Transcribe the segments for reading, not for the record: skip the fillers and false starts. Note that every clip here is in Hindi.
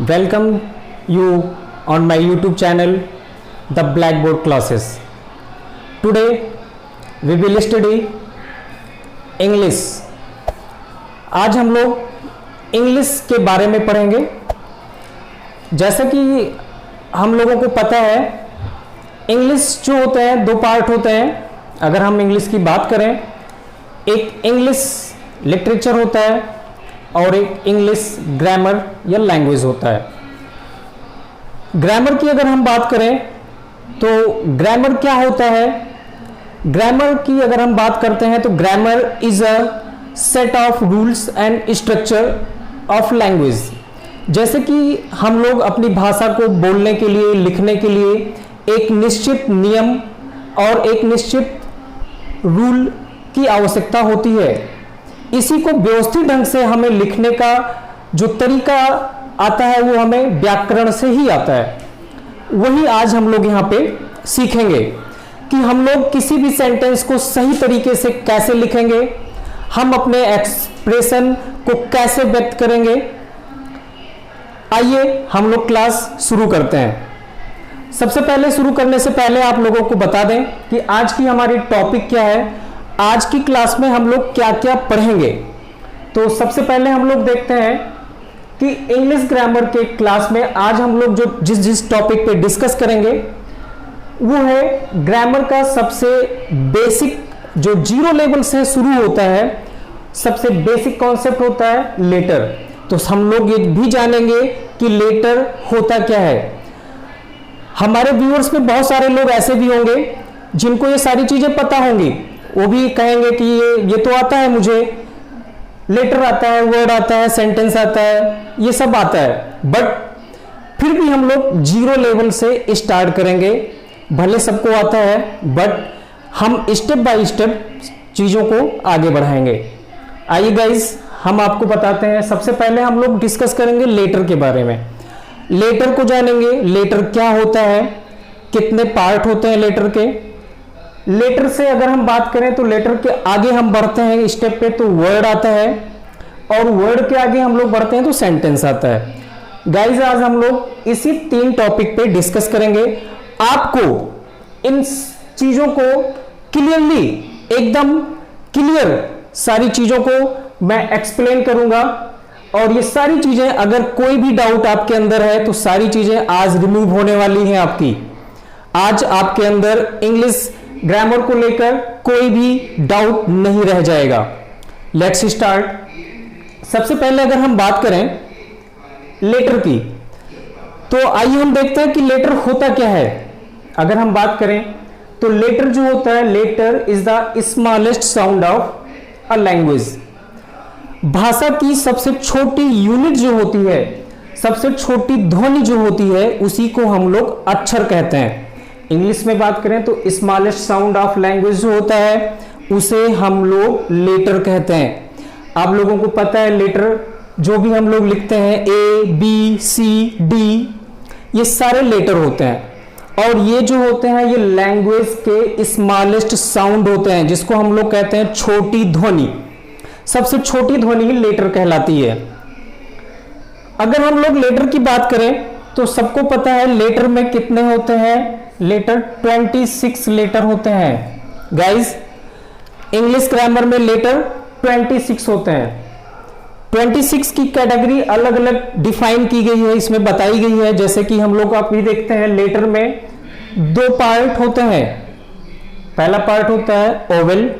Welcome you on my YouTube channel, The Blackboard Classes. Today we will study English. आज हम लोग इंग्लिश के बारे में पढ़ेंगे। जैसा कि हम लोगों को पता है, इंग्लिश जो होते हैं दो पार्ट होते हैं। अगर हम इंग्लिश की बात करें, एक इंग्लिश लिटरेचर होता है और एक इंग्लिश ग्रामर या लैंग्वेज होता है। ग्रामर की अगर हम बात करें तो ग्रामर क्या होता है? ग्रामर की अगर हम बात करते हैं तो grammar is a set of rules and structure of language. जैसे कि हम लोग अपनी भाषा को बोलने के लिए, लिखने के लिए एक निश्चित नियम और एक निश्चित रूल की आवश्यकता होती है। इसी को व्यवस्थित ढंग से हमें लिखने का जो तरीका आता है वो हमें व्याकरण से ही आता है। वही आज हम लोग यहाँ पे सीखेंगे कि हम लोग किसी भी सेंटेंस को सही तरीके से कैसे लिखेंगे, हम अपने एक्सप्रेशन को कैसे व्यक्त करेंगे। आइए हम लोग क्लास शुरू करते हैं। सबसे पहले शुरू करने से पहले आप लोगों को बता दें कि आज की हमारी टॉपिक क्या है। आज की क्लास में हम लोग क्या क्या पढ़ेंगे। तो सबसे पहले हम लोग देखते हैं कि इंग्लिश ग्रामर के क्लास में आज हम लोग जो जिस टॉपिक पे डिस्कस करेंगे वो है ग्रामर का सबसे बेसिक, जो जीरो लेवल से शुरू होता है, सबसे बेसिक कॉन्सेप्ट होता है लेटर। तो हम लोग ये भी जानेंगे कि लेटर होता क्या है। हमारे व्यूअर्स में बहुत सारे लोग ऐसे भी होंगे जिनको ये सारी चीजें पता होंगी। वो भी कहेंगे कि ये तो आता है, मुझे लेटर आता है, वर्ड आता है, सेंटेंस आता है, ये सब आता है। बट फिर भी हम लोग जीरो लेवल से स्टार्ट करेंगे। भले सबको आता है बट हम स्टेप बाय स्टेप चीजों को आगे बढ़ाएंगे। आइए गाइस, हम आपको बताते हैं। सबसे पहले हम लोग डिस्कस करेंगे लेटर के बारे में। लेटर को जानेंगे, लेटर क्या होता है, कितने पार्ट होते हैं लेटर के। लेटर से अगर हम बात करें तो लेटर के आगे हम बढ़ते हैं स्टेप पे तो वर्ड आता है, और वर्ड के आगे हम लोग बढ़ते हैं तो सेंटेंस आता है। गाइस, आज हम लोग इसी तीन टॉपिक पे डिस्कस करेंगे। आपको इन चीजों को क्लियरली, एकदम क्लियर सारी चीजों को मैं एक्सप्लेन करूंगा, और ये सारी चीजें, अगर कोई भी डाउट आपके अंदर है तो सारी चीजें आज रिमूव होने वाली हैं आपकी। आज आपके अंदर इंग्लिश ग्रामर को लेकर कोई भी डाउट नहीं रह जाएगा। Let's start. सबसे पहले अगर हम बात करें लेटर की, तो आइए हम देखते हैं कि लेटर होता क्या है। अगर हम बात करें तो लेटर जो होता है, letter is the smallest sound of a language. भाषा की सबसे छोटी यूनिट जो होती है, सबसे छोटी ध्वनि जो होती है, उसी को हम लोग अक्षर कहते हैं। इंग्लिश में बात करें तो स्मॉलेस्ट साउंड ऑफ लैंग्वेज जो होता है उसे हम लोग लेटर कहते हैं। आप लोगों को पता है लेटर जो भी हम लोग लिखते हैं, ABCD, ये सारे लेटर होते हैं। और ये जो होते हैं ये लैंग्वेज के स्मॉलेस्ट साउंड होते हैं, जिसको हम लोग कहते हैं छोटी ध्वनि। सबसे छोटी ध्वनि लेटर कहलाती है। अगर हम लोग लेटर की बात करें तो सबको पता है लेटर में कितने होते हैं। लेटर 26 लेटर होते हैं। गाइस, इंग्लिश ग्रामर में लेटर 26 होते हैं। 26 की कैटेगरी अलग अलग डिफाइन की गई है, इसमें बताई गई है। जैसे कि हम लोग अभी देखते हैं लेटर में दो पार्ट होते हैं। पहला पार्ट होता है oval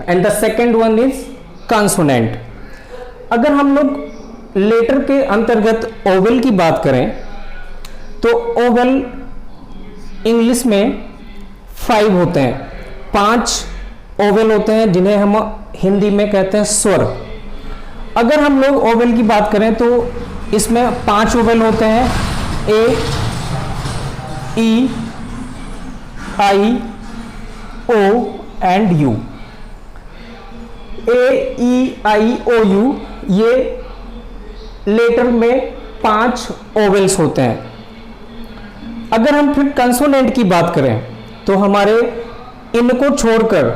and the second one is consonant. अगर हम लोग लेटर के अंतर्गत ओवेल की बात करें तो ओवेल इंग्लिश में 5 होते हैं। 5 ओवेल होते हैं जिन्हें हम हिंदी में कहते हैं स्वर। अगर हम लोग ओवेल की बात करें तो इसमें 5 ओवेल होते हैं, A, E, I, O and U। A, E, I, O, U, ये लेटर में 5 ओवेल्स होते हैं। अगर हम फिर कंसोनेंट की बात करें तो हमारे इनको छोड़कर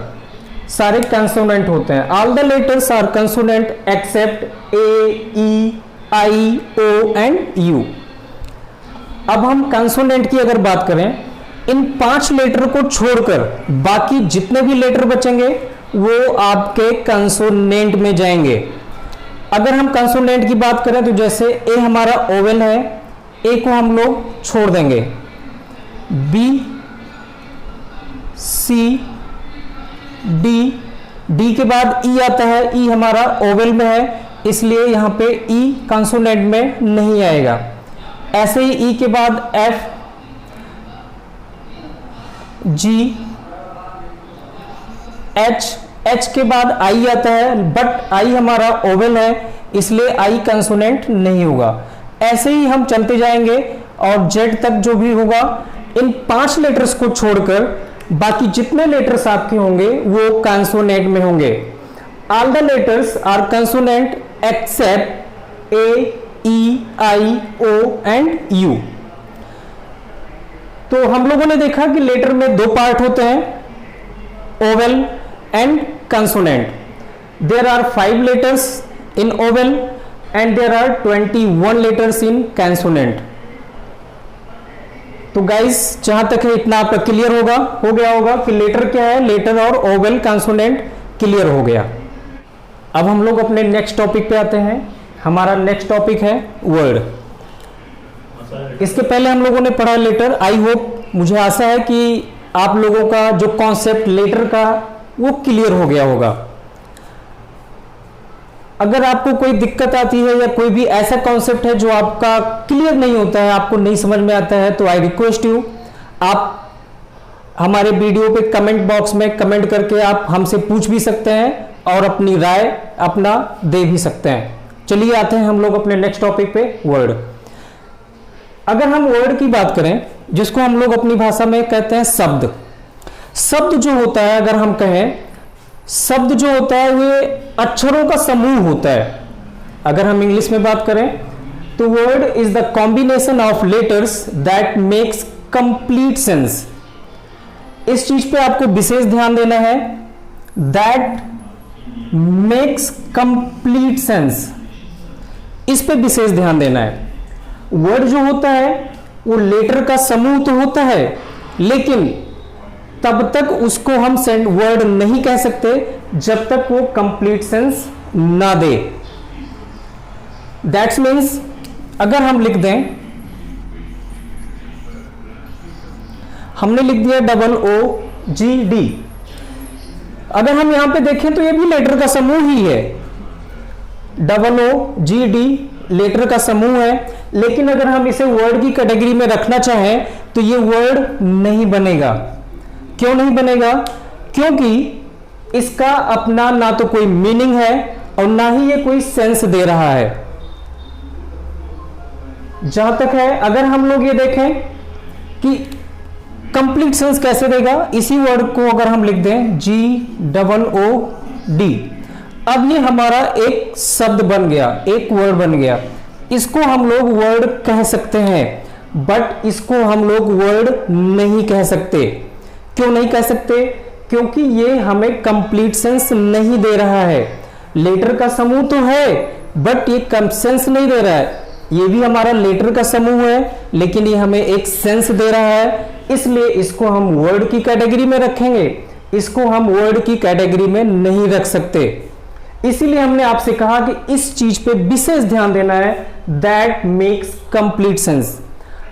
सारे कंसोनेंट होते हैं। All the letters are consonant except A, E, I, O and U. अब हम कंसोनेंट की अगर बात करें, इन 5 लेटर को छोड़कर बाकी जितने भी लेटर बचेंगे वो आपके कंसोनेंट में जाएंगे। अगर हम कंसोनेंट की बात करें तो जैसे ए हमारा ओवेल है, ए को हम लोग छोड़ देंगे। बी, सी, डी, डी के बाद ई आता है, ई हमारा ओवेल में है इसलिए यहां पे ई कंसोनेंट में नहीं आएगा। ऐसे ही ई के बाद एफ, जी, एच, एच के बाद आई आता है बट आई हमारा ओवेल है इसलिए आई कंसोनेंट नहीं होगा। ऐसे ही हम चलते जाएंगे और जेड तक जो भी होगा, इन 5 लेटर्स को छोड़कर बाकी जितने लेटर्स आपके होंगे वो कंसोनेंट में होंगे। All the letters are consonant except A, E, I, O and U. तो हम लोगों ने देखा कि लेटर में 2 पार्ट होते हैं, vowel and consonant. There are 5 letters in vowel and there are 21 letters in consonant. तो गाइस जहां तक है इतना आपका क्लियर हो गया होगा कि लेटर क्या है, लेटर और ओवेल कंसोनेंट क्लियर हो गया। अब हम लोग अपने नेक्स्ट टॉपिक पे आते हैं। हमारा नेक्स्ट टॉपिक है वर्ड। इसके पहले हम लोगों ने पढ़ा लेटर। आई होप, मुझे आशा है कि आप लोगों का जो कॉन्सेप्ट लेटर का वो क्लियर हो गया होगा। अगर आपको कोई दिक्कत आती है या कोई भी ऐसा कॉन्सेप्ट है जो आपका क्लियर नहीं होता है, आपको नहीं समझ में आता है, तो आई रिक्वेस्ट यू, आप हमारे वीडियो पे कमेंट बॉक्स में कमेंट करके आप हमसे पूछ भी सकते हैं और अपनी राय अपना दे भी सकते हैं। चलिए आते हैं हम लोग अपने नेक्स्ट टॉपिक पे, वर्ड। अगर हम वर्ड की बात करें, जिसको हम लोग अपनी भाषा में कहते हैं शब्द। शब्द जो होता है, अगर हम कहें, शब्द जो होता है वे अक्षरों का समूह होता है। अगर हम इंग्लिश में बात करें तो word is the combination of letters that makes complete sense. इस चीज पे आपको विशेष ध्यान देना है, दैट मेक्स कंप्लीट सेंस, इस पे विशेष ध्यान देना है। वर्ड जो होता है वो लेटर का समूह तो होता है, लेकिन तब तक उसको हम वर्ड नहीं कह सकते जब तक वो कंप्लीट सेंस ना दे। दैट्स मीन्स अगर हम लिख दें, हमने लिख दिया OOGD, अगर हम यहां पे देखें तो ये भी लेटर का समूह ही है। OOGD लेटर का समूह है, लेकिन अगर हम इसे वर्ड की कैटेगरी में रखना चाहें तो ये वर्ड नहीं बनेगा। क्यों नहीं बनेगा? क्योंकि इसका अपना ना तो कोई मीनिंग है और ना ही ये कोई सेंस दे रहा है। जहां तक है, अगर हम लोग ये देखें कि कंप्लीट सेंस कैसे देगा, इसी वर्ड को अगर हम लिख दें GOOD, अब ये हमारा एक शब्द बन गया, एक वर्ड बन गया। इसको हम लोग वर्ड कह सकते हैं, बट इसको हम लोग वर्ड नहीं कह सकते। क्यों नहीं कह सकते? क्योंकि ये हमें कंप्लीट सेंस नहीं दे रहा है। लेटर का समूह तो है बट ये सेंस नहीं दे रहा है। ये भी हमारा लेटर का समूह है, लेकिन ये हमें एक सेंस दे रहा है, इसलिए इसको हम वर्ड की कैटेगरी में रखेंगे। इसको हम वर्ड की कैटेगरी में नहीं रख सकते। इसीलिए हमने आपसे कहा कि इस चीज पे विशेष ध्यान देना है, दैट मेक्स कंप्लीट सेंस।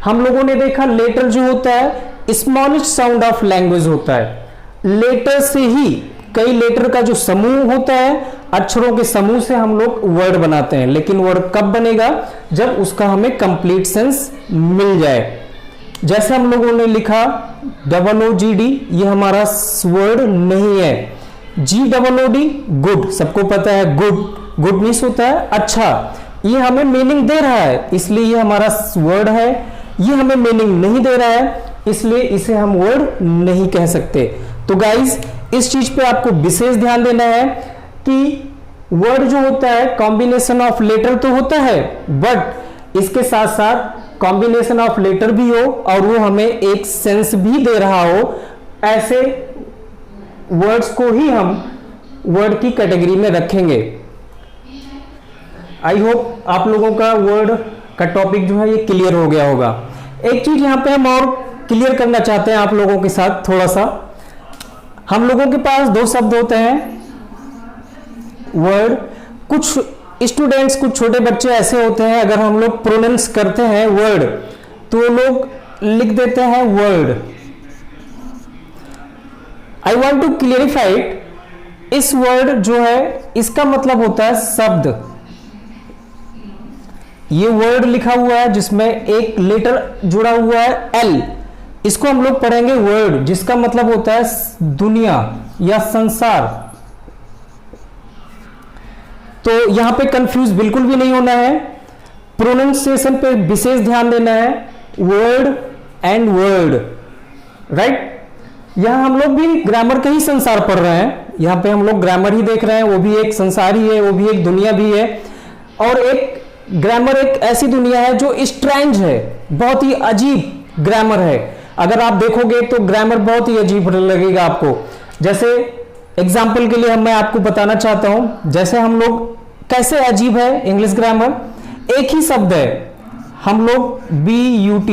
हम लोगों ने देखा लेटर जो होता है स्मॉलेस्ट साउंड ऑफ लैंग्वेज होता है। लेटर से ही, कई लेटर का जो समूह होता है, अक्षरों के समूह से हम लोग वर्ड बनाते हैं। लेकिन वर्ड कब बनेगा? जब उसका हमें कंप्लीट सेंस मिल जाए। जैसे हम लोगों ने लिखा OOGD, ये हमारा वर्ड नहीं है। GOOD गुड, सबको पता है गुड, गुड मीन्स होता है अच्छा। ये हमें मीनिंग दे रहा है, इसलिए ये हमारा वर्ड है। ये हमें मीनिंग नहीं दे रहा है, इसलिए इसे हम वर्ड नहीं कह सकते। तो गाइज इस चीज पे आपको विशेष ध्यान देना है कि वर्ड जो होता है कॉम्बिनेशन ऑफ लेटर तो होता है, बट इसके साथ साथ कॉम्बिनेशन ऑफ लेटर भी हो और वो हमें एक सेंस भी दे रहा हो। ऐसे वर्ड्स को ही हम वर्ड की कैटेगरी में रखेंगे। आई होप आप लोगों का वर्ड का टॉपिक जो है ये क्लियर हो गया होगा। एक चीज यहाँ पे हम और क्लियर करना चाहते हैं आप लोगों के साथ थोड़ा सा। हम लोगों के पास दो शब्द होते हैं वर्ड। कुछ स्टूडेंट्स, कुछ छोटे बच्चे ऐसे होते हैं, अगर हम लोग प्रोनाउंस करते हैं वर्ड तो लोग लिख देते हैं word. I want to clarify it. इस वर्ड जो है इसका मतलब होता है शब्द। ये वर्ड लिखा हुआ है जिसमें एक लेटर जुड़ा हुआ है एल, इसको हम लोग पढ़ेंगे वर्ड, जिसका मतलब होता है दुनिया या संसार। तो यहां पे कंफ्यूज बिल्कुल भी नहीं होना है, प्रोनाउंसिएशन पे विशेष ध्यान देना है। Word and word, right. यहां हम लोग भी ग्रामर का ही संसार पढ़ रहे हैं, यहां पे हम लोग ग्रामर ही देख रहे हैं। वो भी एक संसार ही है, वो भी एक दुनिया भी है। और एक ग्रामर एक ऐसी दुनिया है जो स्ट्रेंज है, बहुत ही अजीब ग्रामर है। अगर आप देखोगे तो ग्रामर बहुत ही अजीब लगेगा आपको। जैसे एग्जाम्पल के लिए मैं आपको बताना चाहता हूं, जैसे हम लोग कैसे अजीब है इंग्लिश ग्रामर। एक ही शब्द है, हम लोग BUT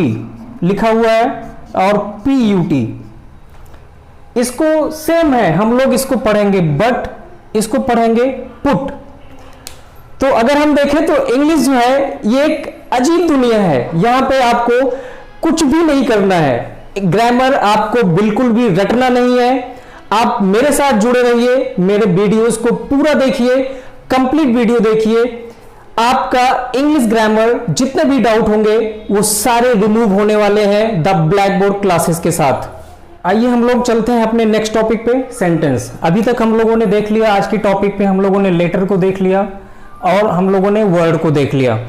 लिखा हुआ है और PUT, इसको सेम है, हम लोग इसको पढ़ेंगे बट, इसको पढ़ेंगे पुट। तो अगर हम देखें तो इंग्लिश जो है ये एक अजीब दुनिया है। यहां पे आपको कुछ भी नहीं करना है, ग्रामर आपको बिल्कुल भी रटना नहीं है। आप मेरे साथ जुड़े रहिए, मेरे वीडियोस को पूरा देखिए, कंप्लीट वीडियो देखिए। आपका इंग्लिश ग्रामर जितने भी डाउट होंगे वो सारे रिमूव होने वाले हैं द ब्लैक बोर्ड क्लासेस के साथ। आइए हम लोग चलते हैं अपने नेक्स्ट टॉपिक पे, सेंटेंस। अभी तक हम लोगों ने देख लिया, आज की टॉपिक पे हम लोगों ने लेटर को देख लिया और हम लोगों ने वर्ड को देख लिया।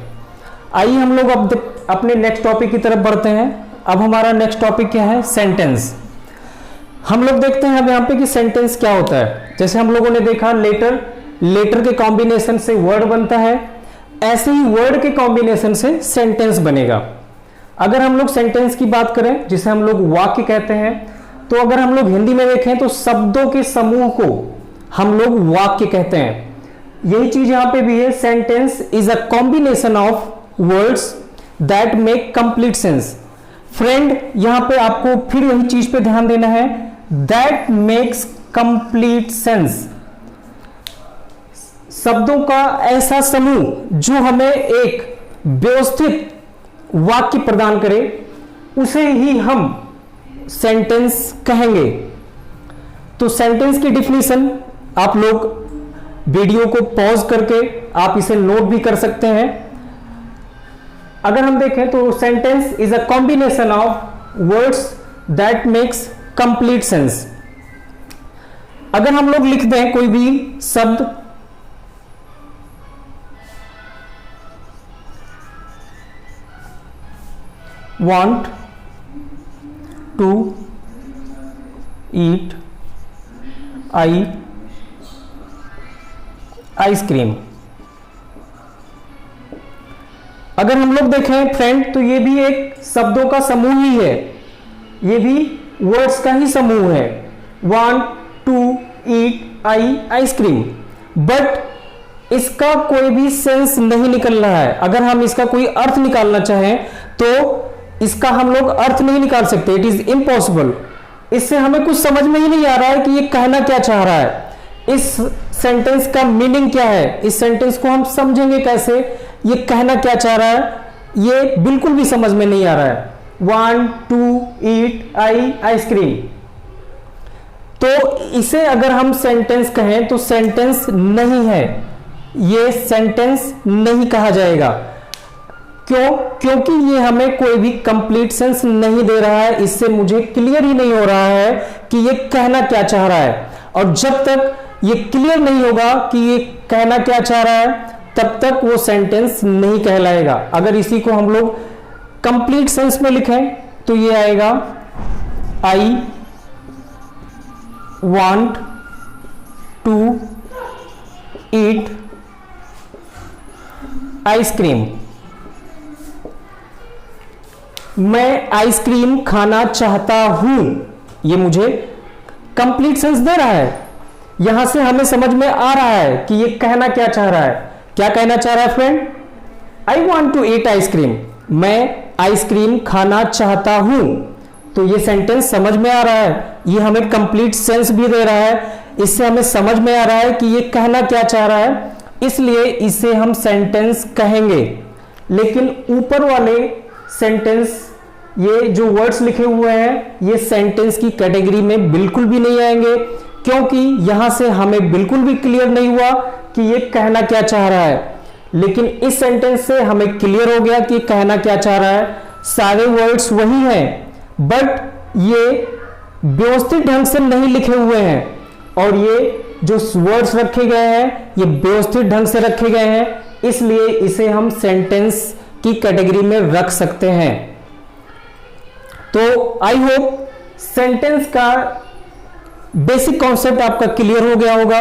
आइए हम लोग अब अपने नेक्स्ट टॉपिक की तरफ बढ़ते हैं। अब हमारा नेक्स्ट टॉपिक क्या है? सेंटेंस। हम लोग देखते हैं अब यहाँ पे कि सेंटेंस क्या होता है। जैसे हम लोगों ने देखा लेटर, लेटर के कॉम्बिनेशन से वर्ड बनता है, ऐसे ही वर्ड के कॉम्बिनेशन से सेंटेंस बनेगा। अगर हम लोग सेंटेंस की बात करें, जिसे हम लोग वाक्य कहते हैं, तो अगर हम लोग हिंदी में देखें तो शब्दों के समूह को हम लोग वाक्य कहते हैं। यही चीज यहां पे भी है। Sentence is a combination of words that make complete sense. Friend, यहां पे आपको फिर वही चीज पे ध्यान देना है, दैट मेक्स कंप्लीट सेंस। शब्दों का ऐसा समूह जो हमें एक व्यवस्थित वाक्य प्रदान करे, उसे ही हम सेंटेंस कहेंगे। तो सेंटेंस की डिफिनीशन आप लोग वीडियो को पॉज करके आप इसे नोट भी कर सकते हैं। अगर हम देखें तो sentence is a combination of words that makes complete sense. अगर हम लोग लिख दें कोई भी शब्द, want to eat आइसक्रीम। अगर हम लोग देखें फ्रेंड तो ये भी एक शब्दों का समूह ही है, ये भी वर्ड्स का ही समूह है। want to eat ice cream, but इसका कोई भी सेंस नहीं निकल रहा है। अगर हम इसका कोई अर्थ निकालना चाहें तो इसका हम लोग अर्थ नहीं निकाल सकते, इट इज इम्पॉसिबल। इससे हमें कुछ समझ में ही नहीं आ रहा है कि ये कहना क्या चाह रहा है, इस सेंटेंस का मीनिंग क्या है, इस सेंटेंस को हम समझेंगे कैसे, ये कहना क्या चाह रहा है, ये बिल्कुल भी समझ में नहीं आ रहा है। want to eat आइसक्रीम, तो इसे अगर हम सेंटेंस कहें तो सेंटेंस नहीं है, ये सेंटेंस नहीं कहा जाएगा। क्यों? क्योंकि ये हमें कोई भी कंप्लीट सेंस नहीं दे रहा है। इससे मुझे क्लियर ही नहीं हो रहा है कि ये कहना क्या चाह रहा है। और जब तक ये क्लियर नहीं होगा कि ये कहना क्या चाह रहा है, तब तक वो सेंटेंस नहीं कहलाएगा। अगर इसी को हम लोग कंप्लीट सेंस में लिखें तो ये आएगा I want to eat ice cream. मैं आइसक्रीम खाना चाहता हूं, ये मुझे कंप्लीट सेंस दे रहा है। यहां से हमें समझ में आ रहा है कि ये कहना क्या चाह रहा है, क्या कहना चाह रहा है friend? I want to eat ice cream, मैं आइसक्रीम खाना चाहता हूं। तो ये सेंटेंस समझ में आ रहा है, ये हमें कंप्लीट सेंस भी दे रहा है, इससे हमें समझ में आ रहा है कि ये कहना क्या चाह रहा है, इसलिए इसे हम सेंटेंस कहेंगे। लेकिन ऊपर वाले सेंटेंस, ये जो वर्ड्स लिखे हुए हैं, ये सेंटेंस की कैटेगरी में बिल्कुल भी नहीं आएंगे, क्योंकि यहां से हमें बिल्कुल भी क्लियर नहीं हुआ कि ये कहना क्या चाह रहा है। लेकिन इस सेंटेंस से हमें क्लियर हो गया कि कहना क्या चाह रहा है। सारे वर्ड्स वही हैं, बट ये व्यवस्थित ढंग से नहीं लिखे हुए हैं, और ये जो वर्ड्स रखे गए हैं ये व्यवस्थित ढंग से रखे गए हैं, इसलिए इसे हम सेंटेंस की कैटेगरी में रख सकते हैं। तो आई होप सेंटेंस का बेसिक कॉन्सेप्ट आपका क्लियर हो गया होगा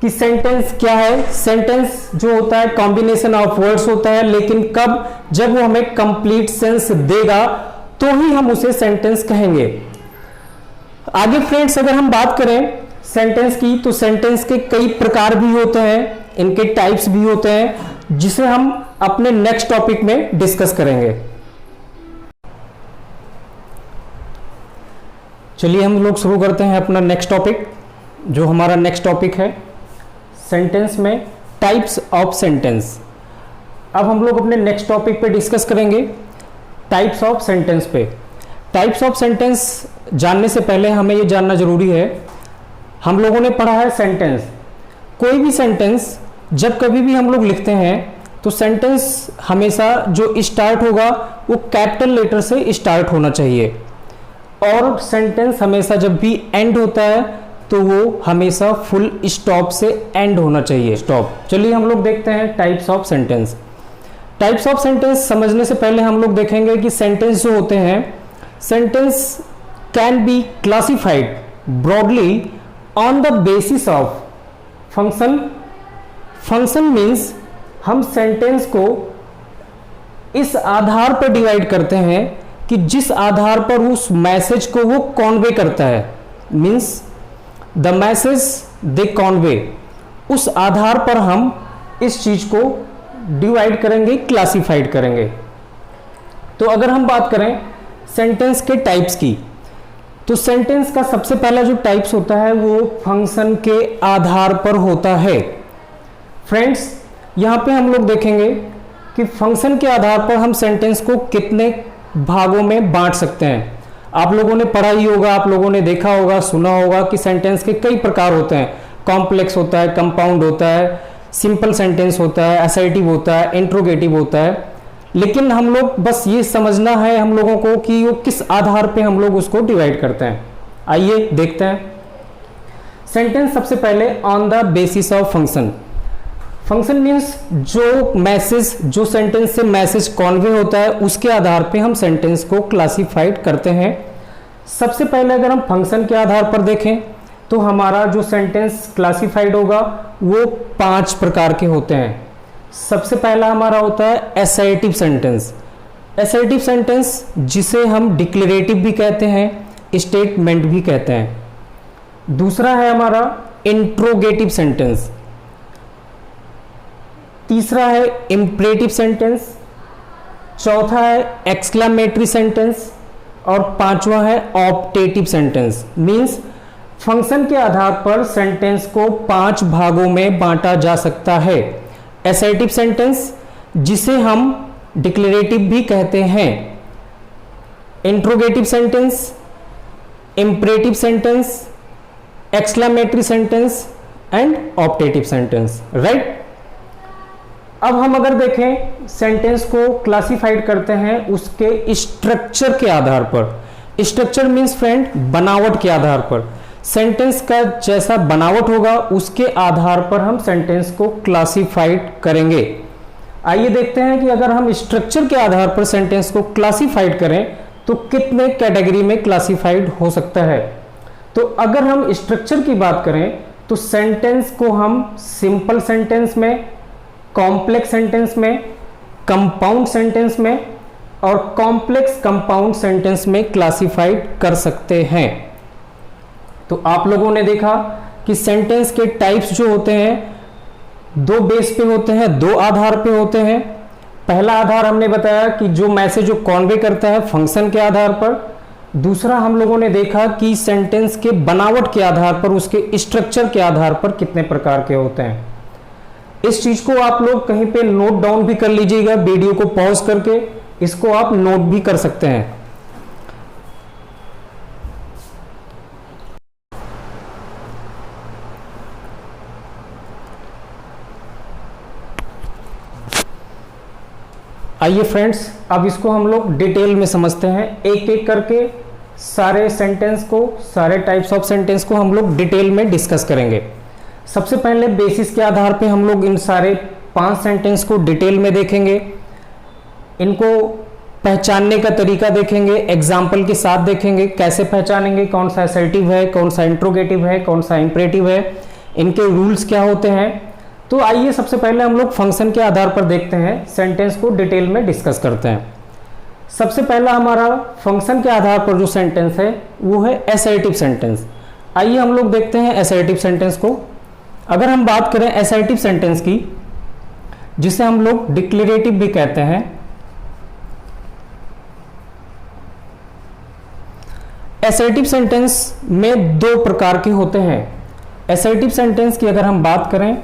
कि सेंटेंस क्या है। सेंटेंस जो होता है कॉम्बिनेशन ऑफ वर्ड्स होता है, लेकिन कब? जब वो हमें कंप्लीट सेंस देगा तो ही हम उसे सेंटेंस कहेंगे। आगे फ्रेंड्स अगर हम बात करें सेंटेंस की, तो सेंटेंस के कई प्रकार भी होते हैं, इनके टाइप्स भी होते हैं, जिसे हम अपने नेक्स्ट टॉपिक में डिस्कस करेंगे। चलिए हम लोग शुरू करते हैं अपना नेक्स्ट टॉपिक। जो हमारा नेक्स्ट टॉपिक है सेंटेंस में टाइप्स ऑफ सेंटेंस। अब हम लोग अपने नेक्स्ट टॉपिक पे डिस्कस करेंगे टाइप्स ऑफ सेंटेंस पे। टाइप्स ऑफ सेंटेंस जानने से पहले हमें ये जानना जरूरी है, हम लोगों ने पढ़ा है सेंटेंस। कोई भी सेंटेंस जब कभी भी हम लोग लिखते हैं तो सेंटेंस हमेशा जो स्टार्ट होगा वो कैपिटल लेटर से स्टार्ट होना चाहिए, और सेंटेंस हमेशा जब भी एंड होता है तो वो हमेशा फुल स्टॉप से एंड होना चाहिए, स्टॉप। चलिए हम लोग देखते हैं types of sentence. Types of sentence समझने से पहले हम लोग देखेंगे कि सेंटेंस जो होते हैं, sentence can be classified broadly on the basis of function. Function means हम सेंटेंस को इस आधार पर डिवाइड करते हैं कि जिस आधार पर उस मैसेज को वो कॉन्वे करता है, means the message they Conway, उस आधार पर हम इस चीज को डिवाइड करेंगे, क्लासिफाइड करेंगे। तो अगर हम बात करें सेंटेंस के टाइप्स की, तो सेंटेंस का सबसे पहला जो टाइप्स होता है वो फंक्शन के आधार पर होता है। फ्रेंड्स यहां पे हम लोग देखेंगे कि फंक्शन के आधार पर हम सेंटेंस को कितने भागों में बांट सकते हैं। आप लोगों ने पढ़ा ही होगा, आप लोगों ने देखा होगा, सुना होगा कि सेंटेंस के कई प्रकार होते हैं। कॉम्प्लेक्स होता है, कंपाउंड होता है, सिंपल सेंटेंस होता है, असर्टिव होता है, इंट्रोगेटिव होता है। लेकिन हम लोग बस ये समझना है हम लोगों को कि वो किस आधार पे हम लोग उसको डिवाइड करते हैं। आइए देखते हैं। सेंटेंस सबसे पहले on the basis of function. Function means जो मैसेज, जो सेंटेंस से मैसेज कॉन्वे होता है उसके आधार पे हम सेंटेंस को क्लासिफाइड करते हैं। सबसे पहले अगर हम फंक्शन के आधार पर देखें तो हमारा जो सेंटेंस क्लासिफाइड होगा वो 5 प्रकार के होते हैं। सबसे पहला हमारा होता है असर्टिव सेंटेंस। असर्टिव सेंटेंस जिसे हम डिक्लेरेटिव भी कहते हैं, स्टेटमेंट भी कहते हैं। दूसरा है हमारा इंट्रोगेटिव सेंटेंस। तीसरा है इंपरेटिव सेंटेंस। चौथा है एक्सक्लेमेटरी सेंटेंस, और पांचवा है ऑप्टेटिव सेंटेंस। मींस फंक्शन के आधार पर सेंटेंस को 5 भागों में बांटा जा सकता है। असर्टिव सेंटेंस जिसे हम डिक्लेरेटिव भी कहते हैं, interrogative sentence, imperative sentence, exclamatory sentence and optative sentence, right. अब हम अगर देखें सेंटेंस को क्लासिफाइड करते हैं उसके स्ट्रक्चर के आधार पर। स्ट्रक्चर मीन्स फ्रेंड बनावट के आधार पर। सेंटेंस का जैसा बनावट होगा उसके आधार पर हम सेंटेंस को क्लासिफाइड करेंगे। आइए देखते हैं कि अगर हम स्ट्रक्चर के आधार पर सेंटेंस को क्लासिफाइड करें तो कितने कैटेगरी में क्लासिफाइड हो सकता है। तो अगर हम स्ट्रक्चर की बात करें तो सेंटेंस को हम सिंपल सेंटेंस में, कॉम्प्लेक्स सेंटेंस में, कंपाउंड सेंटेंस में और कॉम्प्लेक्स कंपाउंड सेंटेंस में क्लासिफाइड कर सकते हैं। तो आप लोगों ने देखा कि सेंटेंस के टाइप्स जो होते हैं दो बेस पे होते हैं, दो आधार पे होते हैं। पहला आधार हमने बताया कि जो मैसेज जो कॉन्वे करता है फंक्शन के आधार पर। दूसरा हम लोगों ने देखा कि सेंटेंस के बनावट के आधार पर, उसके स्ट्रक्चर के आधार पर कितने प्रकार के होते हैं। इस चीज को आप लोग कहीं पे नोट डाउन भी कर लीजिएगा, वीडियो को पॉज करके इसको आप नोट भी कर सकते हैं। आइए फ्रेंड्स, अब इसको हम लोग डिटेल में समझते हैं, एक एक करके सारे सेंटेंस को, सारे टाइप्स ऑफ सेंटेंस को हम लोग डिटेल में डिस्कस करेंगे। सबसे पहले बेसिस के आधार पे हम लोग इन सारे 5 सेंटेंस को डिटेल में देखेंगे, इनको पहचानने का तरीका देखेंगे, एग्जाम्पल के साथ देखेंगे कैसे पहचानेंगे, कौन सा असर्टिव है, कौन सा इंट्रोगेटिव है, कौन सा इंपरेटिव है, इनके रूल्स क्या होते हैं। तो आइए सबसे पहले हम लोग फंक्शन के आधार पर देखते हैं, सेंटेंस को डिटेल में डिस्कस करते हैं। सबसे पहला हमारा फंक्शन के आधार पर जो सेंटेंस है वो है असर्टिव सेंटेंस। आइए हम लोग देखते हैं असर्टिव सेंटेंस को। अगर हम बात करें असर्टिव सेंटेंस की, जिसे हम लोग डिक्लेरेटिव भी कहते हैं, असर्टिव सेंटेंस में 2 प्रकार के होते हैं। असर्टिव सेंटेंस की अगर हम बात करें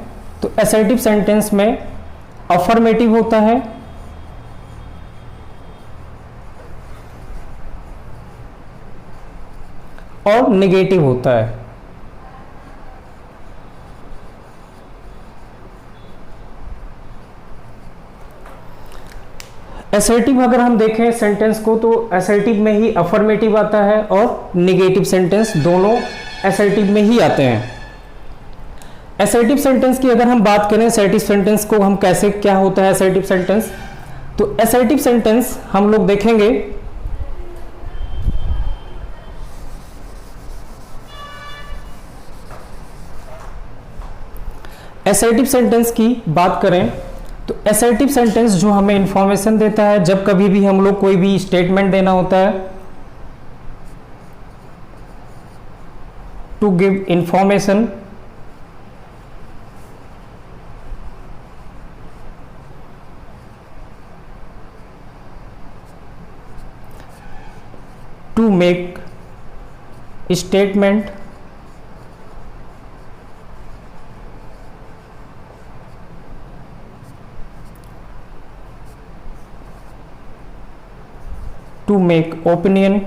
तो असर्टिव सेंटेंस में अफर्मेटिव होता है और नेगेटिव होता है। असर्टिव अगर हम देखें सेंटेंस को तो असर्टिव में ही अफर्मेटिव आता है और नेगेटिव सेंटेंस, दोनों असर्टिव में ही आते हैं। असर्टिव सेंटेंस की अगर हम बात करें, असर्टिव सेंटेंस को हम कैसे, क्या होता है असर्टिव सेंटेंस, तो असर्टिव सेंटेंस हम लोग देखेंगे असर्टिव सेंटेंस की बात करें तो असर्टिव सेंटेंस जो हमें इंफॉर्मेशन देता है, जब कभी भी हम लोग कोई भी स्टेटमेंट देना होता है, to give information, to make statement, to make opinion,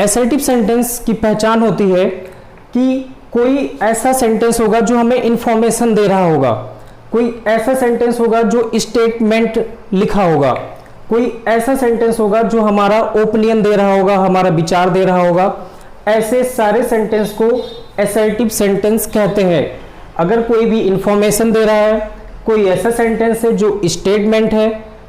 assertive sentence की पहचान होती है कि कोई ऐसा सेंटेंस होगा जो हमें इंफॉर्मेशन दे रहा होगा, कोई ऐसा सेंटेंस होगा जो स्टेटमेंट लिखा होगा, कोई ऐसा सेंटेंस होगा जो हमारा ओपिनियन दे रहा होगा, हमारा विचार दे रहा होगा। ऐसे सारे सेंटेंस को असर्टिव सेंटेंस कहते हैं। अगर कोई भी इंफॉर्मेशन दे रहा है, कोई ऐसा सेंटेंस है जो स्टेटमेंट है,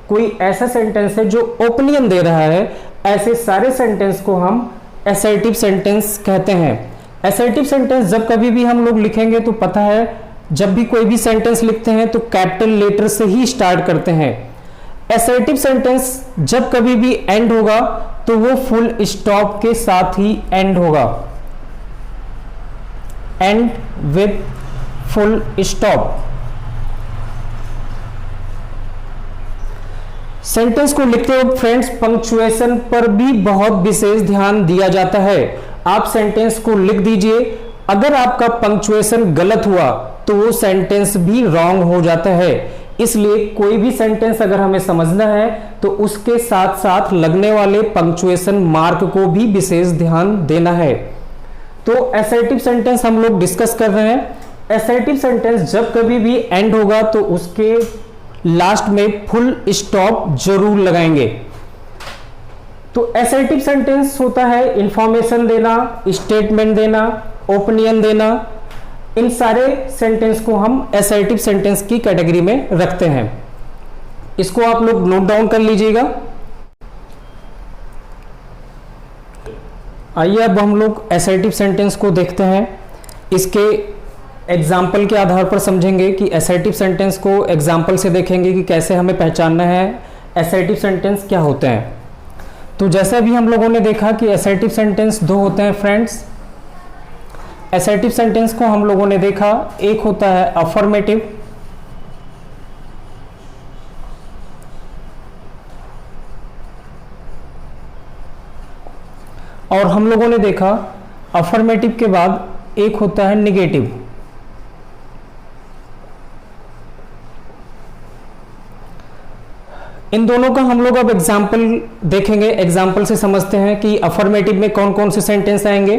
कोई ऐसा सेंटेंस है जो ओपिनियन दे रहा है, ऐसे सारे सेंटेंस को हम असर्टिव सेंटेंस कहते हैं। असर्टिव सेंटेंस जब कभी भी हम लोग लिखेंगे तो पता है, जब भी कोई भी सेंटेंस लिखते हैं तो कैपिटल लेटर से ही स्टार्ट करते हैं। असर्टिव सेंटेंस जब कभी भी एंड होगा तो वो फुल स्टॉप के साथ ही एंड होगा, and with full stop. Sentence को लिखते वक्त फ्रेंड्स पंक्चुएशन पर भी बहुत विशेष ध्यान दिया जाता है। आप सेंटेंस को लिख दीजिए, अगर आपका पंक्चुएशन गलत हुआ तो वो सेंटेंस भी रॉन्ग हो जाता है। इसलिए कोई भी सेंटेंस अगर हमें समझना है तो उसके साथ साथ लगने वाले पंक्चुएशन मार्क को भी विशेष ध्यान देना है। तो असर्टिव सेंटेंस हम लोग डिस्कस कर रहे हैं। असर्टिव सेंटेंस जब कभी भी एंड होगा तो उसके लास्ट में फुल स्टॉप जरूर लगाएंगे। तो असर्टिव सेंटेंस होता है इंफॉर्मेशन देना, स्टेटमेंट देना, ओपिनियन देना। इन सारे सेंटेंस को हम असर्टिव सेंटेंस की कैटेगरी में रखते हैं। इसको आप लोग नोट डाउन कर लीजिएगा। आइए अब हम लोग असर्टिव सेंटेंस को देखते हैं। इसके एग्जाम्पल के आधार पर समझेंगे कि असर्टिव सेंटेंस को एग्जाम्पल से देखेंगे कि कैसे हमें पहचानना है असर्टिव सेंटेंस क्या होते हैं। तो जैसा भी हम लोगों ने देखा कि असर्टिव सेंटेंस दो होते हैं फ्रेंड्स। असर्टिव सेंटेंस को हम लोगों ने देखा, एक होता है अफर्मेटिव, और हम लोगों ने देखा अफर्मेटिव के बाद एक होता है निगेटिव। इन दोनों का हम लोग अब एग्जाम्पल देखेंगे, एग्जाम्पल से समझते हैं कि अफर्मेटिव में कौन कौन से सेंटेंस आएंगे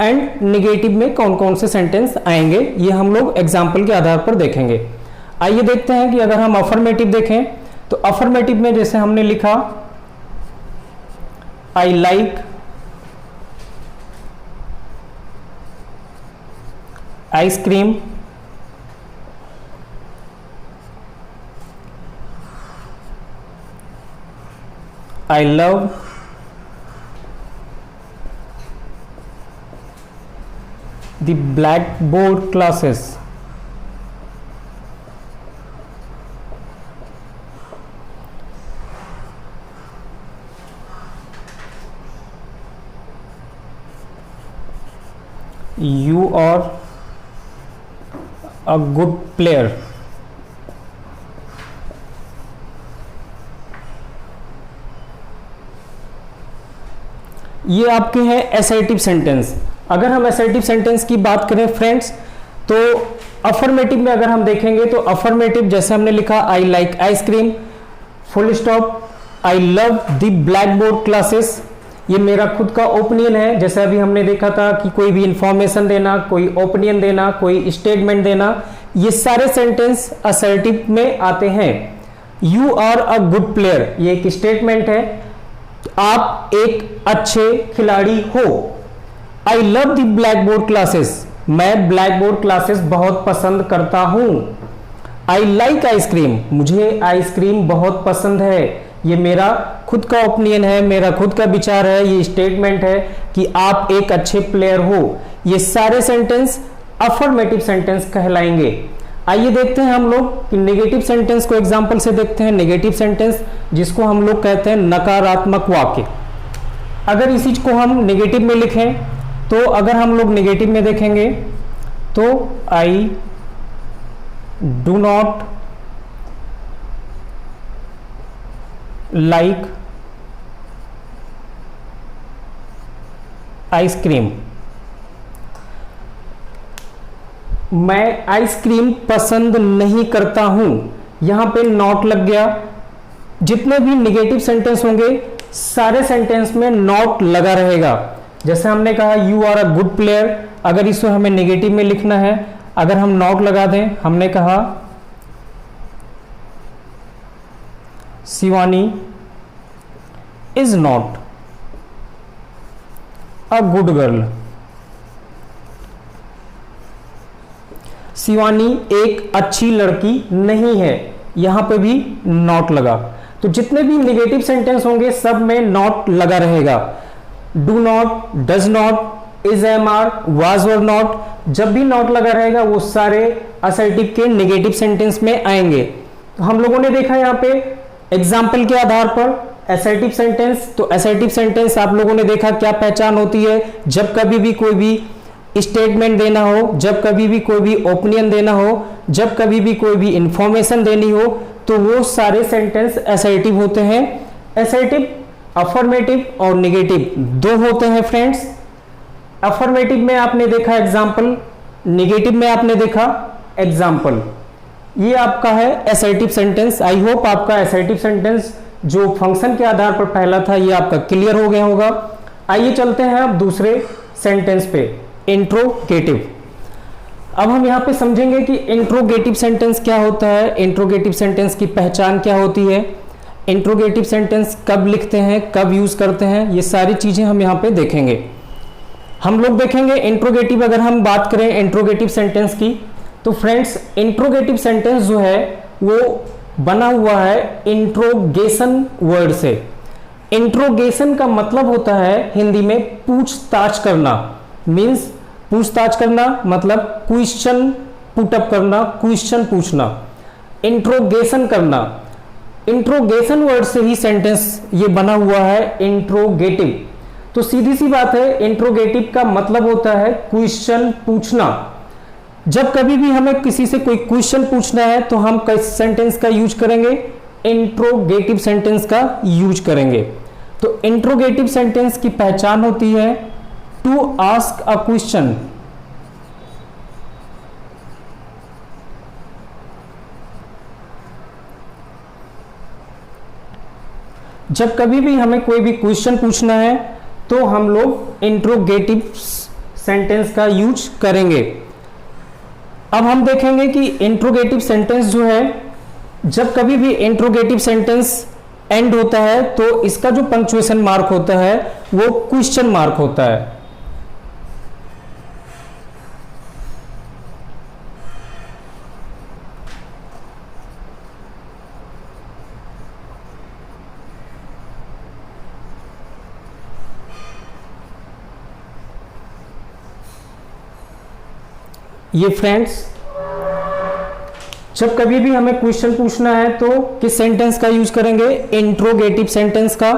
एंड निगेटिव में कौन कौन से सेंटेंस आएंगे, ये हम लोग एग्जाम्पल के आधार पर देखेंगे। आइए देखते हैं कि अगर हम अफर्मेटिव देखें तो अफर्मेटिव में जैसे हमने लिखा आई like ice cream, I love the blackboard classes. You are a good player. ये आपके हैं असर्टिव सेंटेंस। अगर हम असर्टिव सेंटेंस की बात करें फ्रेंड्स, तो अफर्मेटिव में अगर हम देखेंगे तो अफर्मेटिव जैसे हमने लिखा आई like ice cream, full stop, I love the blackboard classes, ये मेरा खुद का ओपिनियन है। जैसे अभी हमने देखा था कि कोई भी इंफॉर्मेशन देना, कोई ओपिनियन देना, कोई स्टेटमेंट देना, ये सारे सेंटेंस असर्टिव में आते हैं। You are a good player, ये एक स्टेटमेंट है, आप एक अच्छे खिलाड़ी हो। I love the blackboard classes, मैं ब्लैक बोर्ड क्लासेस बहुत पसंद करता हूं। आई लाइक आइसक्रीम, मुझे आइसक्रीम बहुत पसंद है, ये मेरा खुद का ओपिनियन है, मेरा खुद का विचार है, ये स्टेटमेंट है कि आप एक अच्छे प्लेयर हो। ये सारे सेंटेंस अफर्मेटिव सेंटेंस कहलाएंगे। आइए देखते हैं हम लोग कि नेगेटिव सेंटेंस को एग्जांपल से देखते हैं। नेगेटिव सेंटेंस जिसको हम लोग कहते हैं नकारात्मक वाक्य। अगर इस चीज को हम नेगेटिव में लिखें तो अगर हम लोग नेगेटिव में देखेंगे तो आई डू नॉट लाइक आइसक्रीम, मैं आइसक्रीम पसंद नहीं करता हूं, यहां पे नॉट लग गया। जितने भी नेगेटिव सेंटेंस होंगे सारे सेंटेंस में नॉट लगा रहेगा। जैसे हमने कहा you are a good player, अगर इसको हमें नेगेटिव में लिखना है, अगर हम नॉट लगा दें, हमने कहा Shivani is not a good girl, Shivani एक अच्छी लड़की नहीं है, यहां पे भी नॉट लगा। तो जितने भी नेगेटिव सेंटेंस होंगे सब में नॉट लगा रहेगा। Do not, does not, is, am, are, was और नॉट, जब भी नॉट लगा रहेगा वो सारे असर्टिव के नेगेटिव सेंटेंस में आएंगे। तो हम लोगों ने देखा यहाँ पे एग्जाम्पल के आधार पर असर्टिव सेंटेंस। तो असर्टिव सेंटेंस आप लोगों ने देखा क्या पहचान होती है, जब कभी भी कोई भी स्टेटमेंट देना हो, जब कभी भी कोई भी ओपिनियन देना हो, जब कभी भी कोई भी इंफॉर्मेशन देनी हो, तो वो सारे सेंटेंस असर्टिव होते हैं। असर्टिव अफर्मेटिव और नेगेटिव दो होते हैं फ्रेंड्स। अफर्मेटिव में आपने देखा एग्जाम्पल, नेगेटिव में आपने देखा एग्जाम्पल। ये आपका है असर्टिव सेंटेंस। आई होप आपका असर्टिव सेंटेंस जो फंक्शन के आधार पर पहला था ये आपका क्लियर हो गया होगा। आइए चलते हैं अब दूसरे सेंटेंस पे, इंट्रोगेटिव। अब हम यहां पे समझेंगे कि इंट्रोगेटिव सेंटेंस क्या होता है, इंट्रोगेटिव सेंटेंस की पहचान क्या होती है, इंट्रोगेटिव सेंटेंस कब लिखते हैं, कब यूज करते हैं, ये सारी चीजें हम यहां पे देखेंगे। हम लोग देखेंगे इंट्रोगेटिव, अगर हम बात करें इंट्रोगेटिव सेंटेंस की, तो फ्रेंड्स इंट्रोगेटिव सेंटेंस जो है वो बना हुआ है इंट्रोगेशन वर्ड से। इंट्रोगेशन का मतलब होता है हिंदी में पूछताछ करना, मीन्स पूछताछ करना मतलब क्वेश्चन पुटअप करना, क्वेश्चन पूछना, इंट्रोगेशन करना। इंट्रोगेशन वर्ड से ही सेंटेंस ये बना हुआ है, इंट्रोगेटिव। तो सीधी सी बात है, इंट्रोगेटिव का मतलब होता है क्वेश्चन पूछना। जब कभी भी हमें किसी से कोई क्वेश्चन पूछना है तो हम किस सेंटेंस का यूज करेंगे? इंट्रोगेटिव सेंटेंस का यूज करेंगे। तो इंट्रोगेटिव सेंटेंस की पहचान होती है टू आस्क अ क्वेश्चन। जब कभी भी हमें कोई भी क्वेश्चन पूछना है तो हम लोग इंट्रोगेटिव सेंटेंस का यूज करेंगे। अब हम देखेंगे कि इंट्रोगेटिव सेंटेंस जो है, जब कभी भी इंट्रोगेटिव सेंटेंस एंड होता है तो इसका जो पंक्चुएशन मार्क होता है वो क्वेश्चन मार्क होता है। ये फ्रेंड्स, जब कभी भी हमें क्वेश्चन पूछना है तो किस सेंटेंस का यूज करेंगे? इंट्रोगेटिव सेंटेंस का।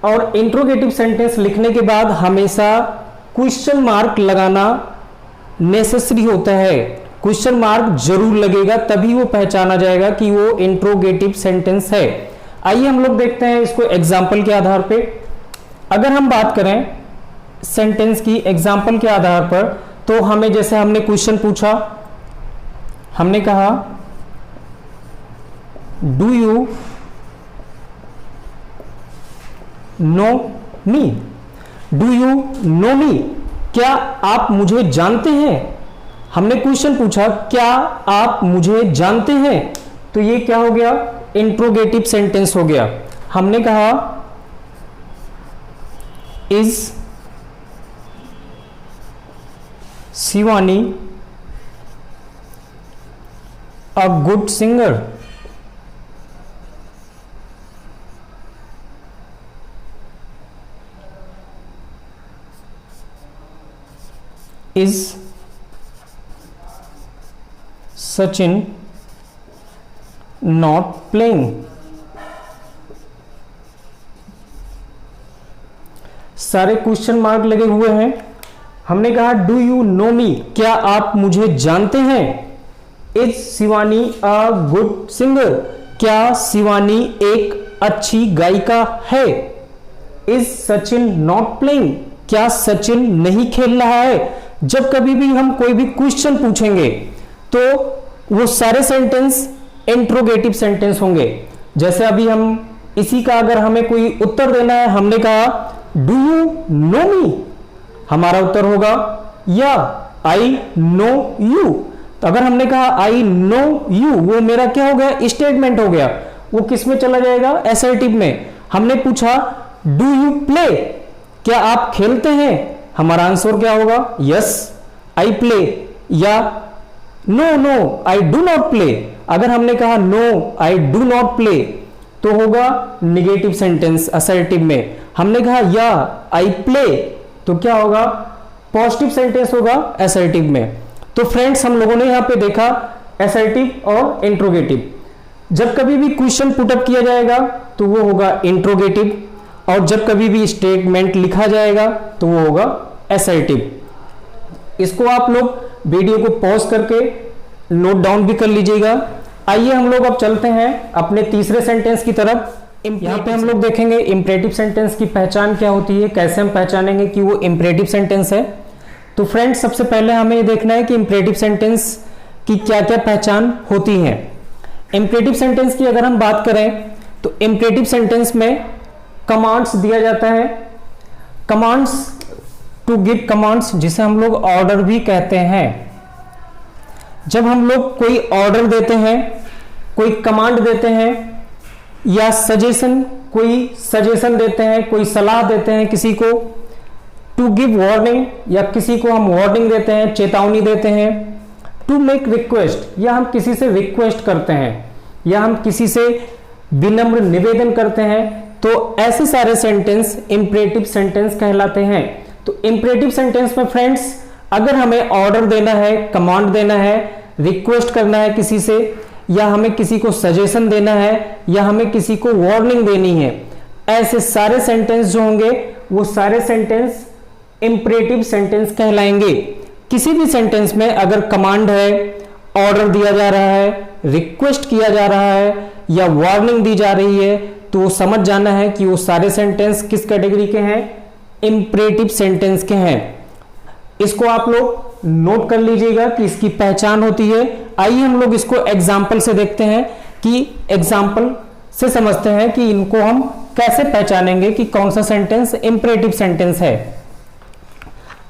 और इंट्रोगेटिव सेंटेंस लिखने के बाद हमेशा क्वेश्चन मार्क लगाना नेसेसरी होता है। क्वेश्चन मार्क जरूर लगेगा, तभी वो पहचाना जाएगा कि वो इंट्रोगेटिव सेंटेंस है। आइए हम लोग देखते हैं इसको एग्जाम्पल के आधार पे। अगर हम बात करें सेंटेंस की एग्जाम्पल के आधार पर, तो हमें जैसे हमने क्वेश्चन पूछा, हमने कहा do you know me? Do you know me? क्या आप मुझे जानते हैं? हमने क्वेश्चन पूछा, क्या आप मुझे जानते हैं? तो ये क्या हो गया? इंट्रोगेटिव सेंटेंस हो गया। हमने कहा is Shivani a good singer? Is Sachin not playing? सारे क्वेश्चन मार्क लगे हुए हैं। हमने कहा डू यू नो मी? क्या आप मुझे जानते हैं? Is Shivani a good singer? क्या शिवानी एक अच्छी गायिका है? Is Sachin not playing? क्या सचिन नहीं खेल रहा है? जब कभी भी हम कोई भी क्वेश्चन पूछेंगे तो वो सारे सेंटेंस इंट्रोगेटिव सेंटेंस होंगे। जैसे अभी हम इसी का अगर हमें कोई उत्तर देना है, हमने कहा डू यू नो मी? हमारा उत्तर होगा या आई नो यू। तो अगर हमने कहा आई नो यू, वो मेरा क्या हो गया? स्टेटमेंट हो गया। वो किस में चला जाएगा? असर्टिव में। हमने पूछा डू यू प्ले? क्या आप खेलते हैं? हमारा आंसर क्या होगा? यस आई प्ले या no no I do not play. अगर हमने कहा no I do not play तो होगा निगेटिव सेंटेंस असर्टिव में। हमने कहा या आई प्ले तो क्या होगा? पॉजिटिव सेंटेंस होगा असर्टिव में। तो फ्रेंड्स, हम लोगों ने यहां पे देखा असर्टिव और इंट्रोगेटिव। जब कभी भी क्वेश्चन पुटअप किया जाएगा तो वो होगा इंट्रोगेटिव, और जब कभी भी स्टेटमेंट लिखा जाएगा तो वो होगा असर्टिव। इसको आप लोग वीडियो को पॉज करके नोट डाउन भी कर लीजिएगा। आइए हम लोग अब चलते हैं अपने तीसरे सेंटेंस की तरफ। यहाँ पे हम लोग देखेंगे इंपरेटिव सेंटेंस की पहचान क्या होती है, कैसे हम पहचानेंगे कि वो इंपरेटिव सेंटेंस है। तो फ्रेंड्स, सबसे पहले हमें ये देखना है कि इंपरेटिव सेंटेंस की क्या क्या पहचान होती है। इंपरेटिव सेंटेंस की अगर हम बात करें तो इंपरेटिव सेंटेंस में कमांड्स दिया जाता है। कमांड्स, टू गिव कमांड्स, जिसे हम लोग ऑर्डर भी कहते हैं। जब हम लोग कोई ऑर्डर देते हैं, कोई कमांड देते हैं या सजेशन, कोई सजेशन देते हैं, कोई सलाह देते हैं किसी को, टू गिव वार्निंग, या किसी को हम वार्निंग देते हैं, चेतावनी देते हैं। टू मेक रिक्वेस्ट, या हम किसी से रिक्वेस्ट करते हैं, या हम किसी से विनम्र निवेदन करते हैं, तो ऐसे सारे सेंटेंस इंपरेटिव सेंटेंस कहलाते हैं। तो इंपरेटिव सेंटेंस में फ्रेंड्स, अगर हमें ऑर्डर देना है, कमांड देना है, रिक्वेस्ट करना है किसी से, या हमें किसी को सजेशन देना है, या हमें किसी को वार्निंग देनी है, ऐसे सारे सेंटेंस जो होंगे वो सारे सेंटेंस इंपरेटिव सेंटेंस कहलाएंगे। किसी भी सेंटेंस में अगर कमांड है, ऑर्डर दिया जा रहा है, रिक्वेस्ट किया जा रहा है या वार्निंग दी जा रही है, तो समझ जाना है कि वो सारे सेंटेंस किस कैटेगरी के हैं, इंपरेटिव सेंटेंस के हैं। इसको आप लोग नोट कर लीजिएगा कि इसकी पहचान होती है। आइए हम लोग इसको एग्जाम्पल से देखते हैं, कि एग्जाम्पल से समझते हैं कि इनको हम कैसे पहचानेंगे कि कौन सा सेंटेंस इंपरेटिव सेंटेंस है।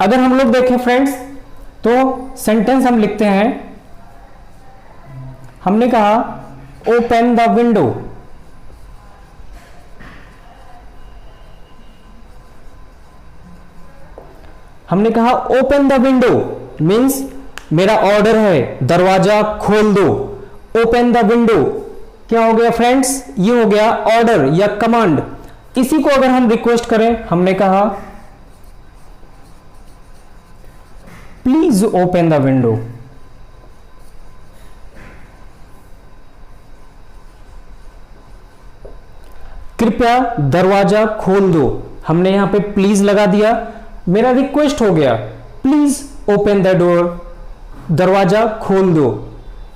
अगर हम लोग देखें फ्रेंड्स, तो सेंटेंस हम लिखते हैं, हमने कहा ओपन द विंडो। हमने कहा ओपन द विंडो मीन्स मेरा ऑर्डर है, दरवाजा खोल दो। ओपन द विंडो क्या हो गया फ्रेंड्स, ये हो गया ऑर्डर या कमांड। इसी को अगर हम रिक्वेस्ट करें, हमने कहा प्लीज ओपन द विंडो। कृपया दरवाजा खोल दो। हमने यहां पे प्लीज लगा दिया, मेरा रिक्वेस्ट हो गया प्लीज ओपन द डोर, दरवाजा खोल दो।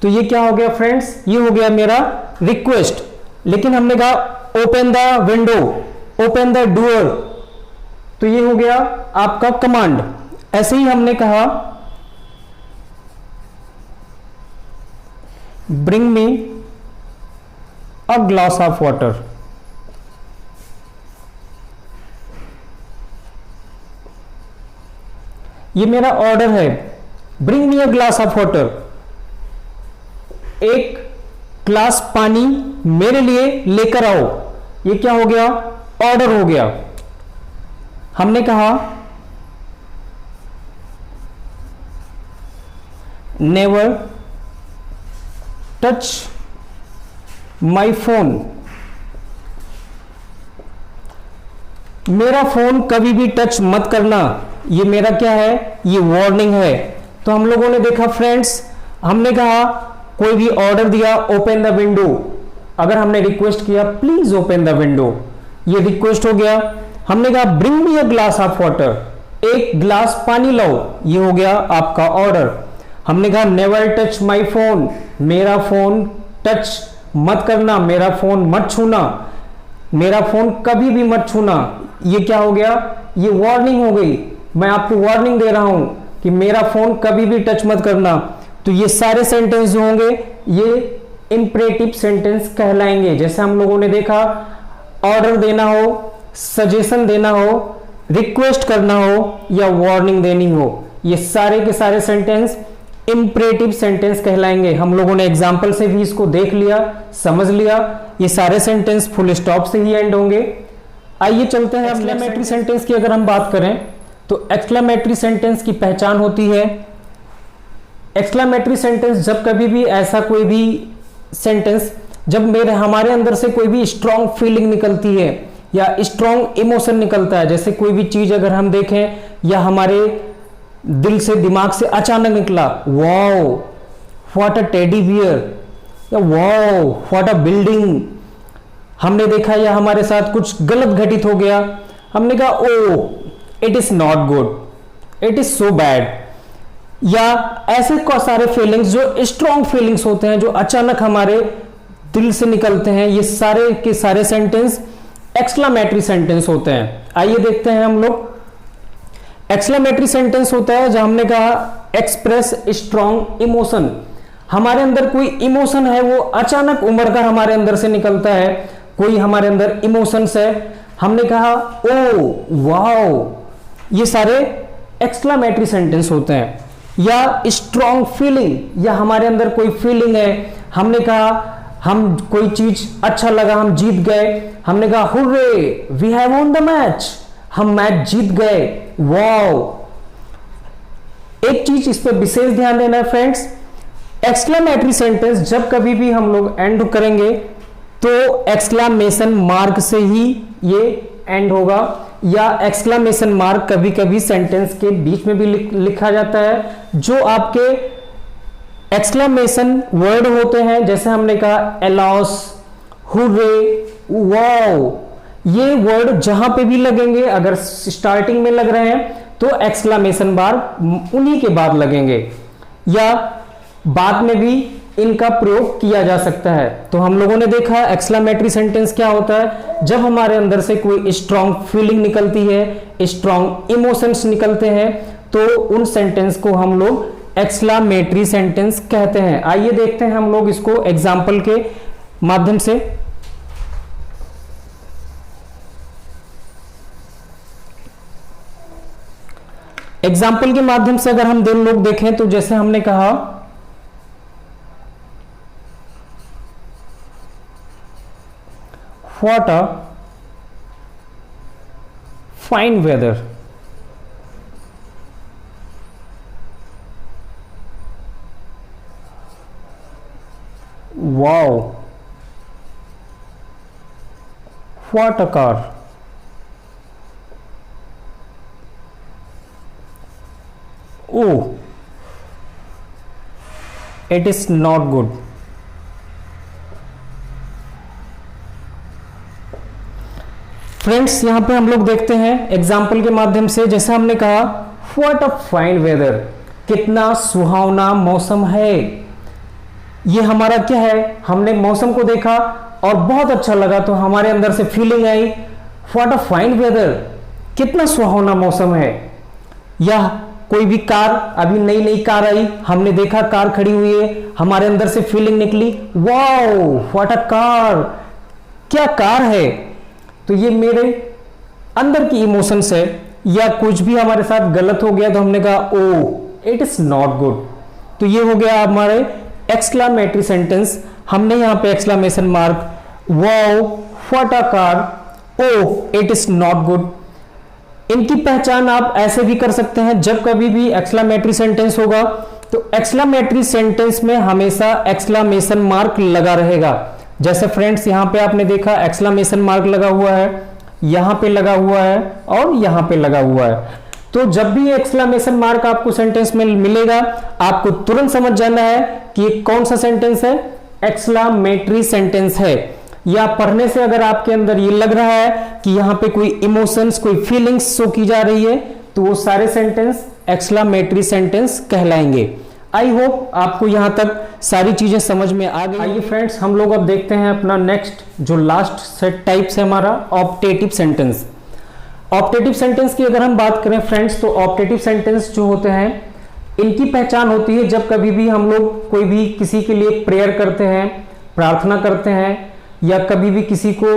तो ये क्या हो गया फ्रेंड्स, ये हो गया मेरा रिक्वेस्ट। लेकिन हमने कहा open the window, open the door, तो ये हो गया आपका कमांड। ऐसे ही हमने कहा bring me a glass of water. ये मेरा ऑर्डर है, bring me a glass of water, एक ग्लास पानी मेरे लिए लेकर आओ। ये क्या हो गया, ऑर्डर हो गया। हमने कहा नेवर टच माई फोन, मेरा फोन कभी भी टच मत करना। ये मेरा क्या है, ये वार्निंग है। तो हम लोगों ने देखा फ्रेंड्स, हमने कहा कोई भी ऑर्डर दिया ओपन द विंडो, अगर हमने रिक्वेस्ट किया प्लीज ओपन द विंडो, ये रिक्वेस्ट हो गया। हमने कहा bring me a glass of water, एक ग्लास पानी लाओ, ये हो गया आपका ऑर्डर। हमने कहा नेवर टच माई फोन, मेरा फोन टच मत करना, मेरा फोन मत छूना, मेरा फोन कभी भी मत छूना, ये क्या हो गया, ये वार्निंग हो गई। मैं आपको वार्निंग दे रहा हूं कि मेरा फोन कभी भी टच मत करना। तो ये सारे सेंटेंस जो होंगे ये इंपरेटिव सेंटेंस कहलाएंगे। जैसे हम लोगों ने देखा, ऑर्डर देना हो, सजेशन देना हो, रिक्वेस्ट करना हो या वार्निंग देनी हो, ये सारे के सारे सेंटेंस इंपरेटिव सेंटेंस कहलाएंगे। हम लोगों ने एग्जाम्पल से भी इसको देख लिया, समझ लिया। ये सारे सेंटेंस फुल स्टॉप से ही एंड होंगे। आइए चलते हैं एक्सक्लेमेटरी सेंटेंस की अगर हम बात करें, तो एक्सक्लेमेटरी सेंटेंस की पहचान होती है, एक्सक्लेमेटरी सेंटेंस जब कभी भी ऐसा कोई भी सेंटेंस, जब हमारे अंदर से कोई भी स्ट्रॉन्ग फीलिंग निकलती है या स्ट्रॉन्ग इमोशन निकलता है। जैसे कोई भी चीज अगर हम देखें या हमारे दिल से, दिमाग से अचानक निकला, wow what a teddy bear, या वाओ व्हाट अ बिल्डिंग, हमने देखा या हमारे साथ कुछ गलत घटित हो गया, हमने कहा oh it is not good, it is so bad, या ऐसे सारे फीलिंग्स जो स्ट्रॉन्ग फीलिंग्स होते हैं जो अचानक हमारे दिल से निकलते हैं, ये सारे के सारे सेंटेंस एक्सक्लेमेटरी सेंटेंस होते हैं। आइए देखते हैं हम लोग। एक्सक्लेमेटरी सेंटेंस होता है जहां हमने कहा एक्सप्रेस स्ट्रॉन्ग इमोशन, हमारे अंदर कोई इमोशन है वो अचानक उमड़ कर हमारे अंदर से निकलता है, कोई हमारे अंदर इमोशंस है, हमने कहा ओ वाओ, ये सारे एक्सक्लेमेटरी सेंटेंस होते हैं। या स्ट्रॉन्ग फीलिंग, या हमारे अंदर कोई फीलिंग है, हमने कहा हम कोई चीज अच्छा लगा, हम जीत गए, हमने कहा hurray we have won the match, हम मैच जीत गए, वाओ। एक चीज इस पर विशेष ध्यान देना है फ्रेंड्स, एक्सक्लेमेटरी सेंटेंस जब कभी भी हम लोग एंड करेंगे तो एक्सक्लेमेशन मार्क से ही ये एंड होगा, या एक्सक्लेमेशन मार्क कभी कभी सेंटेंस के बीच में भी लिखा जाता है, जो आपके एक्सक्लेमेशन वर्ड होते हैं, जैसे हमने कहा एलॉस, हुर्रे, वाओ, ये वर्ड जहां पे भी लगेंगे, अगर स्टार्टिंग में लग रहे हैं तो एक्सक्लेमेशन बार उन्हीं के बाद लगेंगे, या बाद में भी इनका प्रयोग किया जा सकता है। तो हम लोगों ने देखा एक्सक्लेमेटरी सेंटेंस क्या होता है, जब हमारे अंदर से कोई स्ट्रांग फीलिंग निकलती है, स्ट्रांग इमोशंस निकलते हैं, तो उन सेंटेंस को हम लोग एक्सक्लेमेटरी सेंटेंस कहते हैं। आइए देखते हैं हम लोग इसको एग्जाम्पल के माध्यम से। एग्जाम्पल के माध्यम से अगर हम दोनों लोग देखें तो जैसे हमने कहा what a fine weather, wow, what a car, oh, it is not good, friends यहां पे हम लोग देखते हैं एग्जाम्पल के माध्यम से। जैसे हमने कहा व्हाट अ फाइन वेदर, कितना सुहावना मौसम है। ये हमारा क्या है, हमने मौसम को देखा और बहुत अच्छा लगा तो हमारे अंदर से feeling I what a fine weather, कितना सुहावना मौसम है। या कोई भी कार, अभी नई नई कार आई, हमने देखा कार खड़ी हुई है, हमारे अंदर से फीलिंग निकली वाओ व्हाट अ कार, क्या कार है। तो ये मेरे अंदर की इमोशंस है। या कुछ भी हमारे साथ गलत हो गया तो हमने कहा oh it is not good, तो ये हो गया हमारे एक्सक्लेमेटरी सेंटेंस। हमने यहां पे exclamation mark, wow what a car, oh it is not good. इनकी पहचान आप ऐसे भी कर सकते हैं, जब कभी भी एक्सक्लेमेटरी सेंटेंस होगा तो एक्सक्लेमेटरी सेंटेंस में हमेशा एक्सक्लेमेशन मार्क लगा रहेगा। जैसे फ्रेंड्स यहां पे आपने देखा एक्सक्लेमेशन मार्क लगा हुआ है, यहां पे लगा हुआ है और यहां पे लगा हुआ है। तो जब भी एक्सक्लेमेशन मार्क आपको सेंटेंस में मिलेगा, आपको तुरंत समझ जाना है कि ये कौन सा सेंटेंस है, एक्सक्लेमेटरी सेंटेंस है। या पढ़ने से अगर आपके अंदर ये लग रहा है कि यहां पे कोई इमोशंस, कोई फीलिंग्स शो की जा रही है, तो वो सारे सेंटेंस एक्सक्लेमेटरी सेंटेंस कहलाएंगे। आई होप आपको यहां तक सारी चीजें समझ में आ गई। आइए फ्रेंड्स हम लोग अब देखते हैं अपना नेक्स्ट जो लास्ट सेट टाइप्स है हमारा, ऑप्टेटिव सेंटेंस। ऑप्टेटिव सेंटेंस की अगर हम बात करें फ्रेंड्स, तो ऑप्टेटिव सेंटेंस जो होते हैं इनकी पहचान होती है जब कभी भी हम लोग कोई भी किसी के लिए प्रेयर करते हैं, प्रार्थना करते हैं, या कभी भी किसी को